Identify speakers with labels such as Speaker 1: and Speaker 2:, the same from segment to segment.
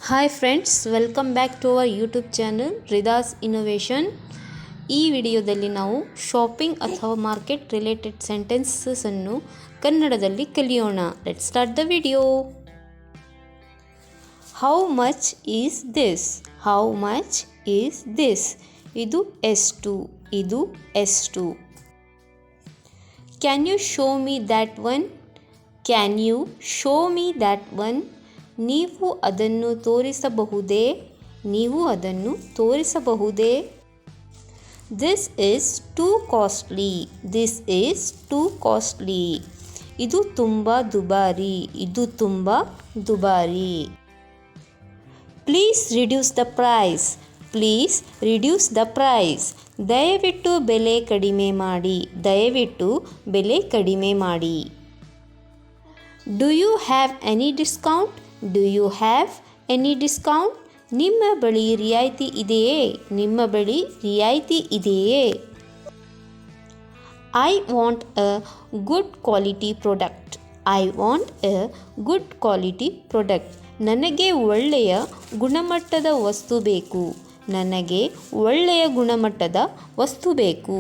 Speaker 1: Hi friends, welcome back to our YouTube channel Ridas innovation. ಈ ವಿಡಿಯೋದಲ್ಲಿ ನಾವು ಶಾಪಿಂಗ್ ಅಥವಾ ಮಾರ್ಕೆಟ್ ರಿಲೇಟೆಡ್ ಸೆಂಟೆನ್ಸಸ್ಸನ್ನು ಕನ್ನಡದಲ್ಲಿ ಕಲಿಯೋಣ. Let's start the video. How much is this? How much is this? ಇದು ಎಷ್ಟು? ಇದು ಎಷ್ಟು? Can you show me that one? Can you show me that one? ನೀವು ಅದನ್ನು ತೋರಿಸಬಹುದೇ? ನೀವು ಅದನ್ನು ತೋರಿಸಬಹುದೇ? This is too costly. This is too costly. ಇದು ತುಂಬ ದುಬಾರಿ. ಇದು ತುಂಬ ದುಬಾರಿ. Please reduce the price. Please reduce the price. ದಯವಿಟ್ಟು ಬೆಲೆ ಕಡಿಮೆ ಮಾಡಿ. ದಯವಿಟ್ಟು ಬೆಲೆ ಕಡಿಮೆ ಮಾಡಿ. Do you have any discount? Do you have any discount? ನಿಮ್ಮ ಬಳಿ ರಿಯಾಯಿತಿ ಇದೆಯೇ? ನಿಮ್ಮ ಬಳಿ ರಿಯಾಯಿತಿ ಇದೆಯೇ? I want a good quality product. I want a good quality product. ನನಗೆ ಒಳ್ಳೆಯ ಗುಣಮಟ್ಟದ ವಸ್ತು ಬೇಕು. ನನಗೆ ಒಳ್ಳೆಯ ಗುಣಮಟ್ಟದ ವಸ್ತು ಬೇಕು.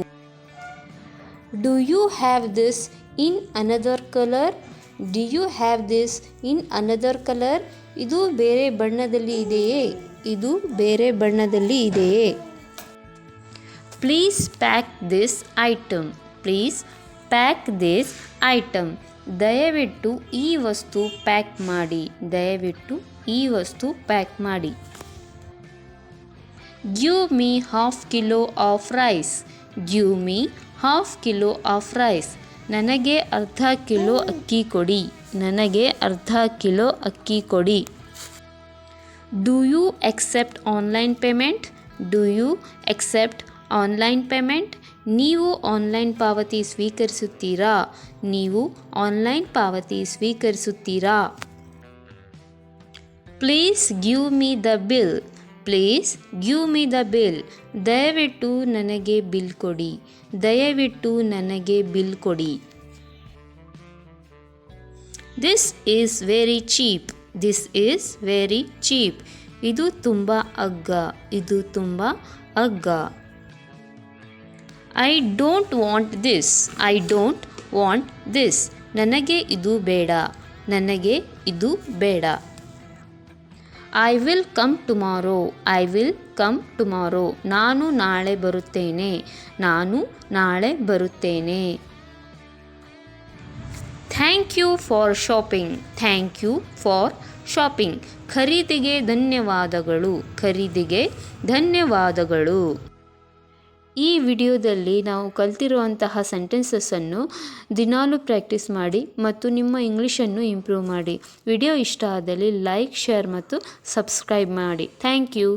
Speaker 1: Do you have this in another colour? Do you have this in another colour? ಇದು ಬೇರೆ ಬಣ್ಣದಲ್ಲಿ ಇದೆಯೇ? ಇದು ಬೇರೆ ಬಣ್ಣದಲ್ಲಿ ಇದೆಯೇ? Please pack this item. Please pack this item. ದಯವಿಟ್ಟು ಈ ವಸ್ತು ಪ್ಯಾಕ್ ಮಾಡಿ. ದಯವಿಟ್ಟು ಈ ವಸ್ತು ಪ್ಯಾಕ್ ಮಾಡಿ. Give me half kilo of rice. Give me half kilo of rice. ನನಗೆ ಅರ್ಧ ಕಿಲೋ ಅಕ್ಕಿ ಕೊಡಿ. ನನಗೆ ಅರ್ಧ ಕಿಲೋ ಅಕ್ಕಿ ಕೊಡಿ. Do you accept online payment? Do you accept online payment? ನೀವು ಆನ್ಲೈನ್ ಪಾವತಿ ಸ್ವೀಕರಿಸುತ್ತೀರಾ? ನೀವು ಆನ್ಲೈನ್ ಪಾವತಿ ಸ್ವೀಕರಿಸುತ್ತೀರಾ? Please give me the bill. Please give me the bill. ದಯವಿಟ್ಟು ನನಗೆ ಬಿಲ್ ಕೊಡಿ. ದಯವಿಟ್ಟು ನನಗೆ ಬಿಲ್ ಕೊಡಿ. This is very cheap. This is very cheap. ಇದು ತುಂಬ ಅಗ್ಗ. ಇದು ತುಂಬ ಅಗ್ಗ. I don't want this. I don't want this. ನನಗೆ ಇದು ಬೇಡ. ನನಗೆ ಇದು ಬೇಡ. I will come tomorrow. I will come tomorrow. ನಾನು ನಾಳೆ ಬರುತ್ತೇನೆ. ನಾನು ನಾಳೆ ಬರುತ್ತೇನೆ. Thank you for shopping. Thank you for shopping. ಖರೀದಿಗೆ ಧನ್ಯವಾದಗಳು. ಖರೀದಿಗೆ ಧನ್ಯವಾದಗಳು. ಈ ವಿಡಿಯೋದಲ್ಲಿ ನಾವು ಕಲ್ತಿರುವಂತಹ ಸೆಂಟೆನ್ಸಸ್ಸನ್ನು ದಿನಾಲೂ ಪ್ರಾಕ್ಟೀಸ್ ಮಾಡಿ ಮತ್ತು ನಿಮ್ಮ ಇಂಗ್ಲೀಷನ್ನು ಇಂಪ್ರೂವ್ ಮಾಡಿ. ವಿಡಿಯೋ ಇಷ್ಟ ಆದಲ್ಲಿ ಲೈಕ್, ಶೇರ್ ಮತ್ತು ಸಬ್ಸ್ಕ್ರೈಬ್ ಮಾಡಿ. Thank you.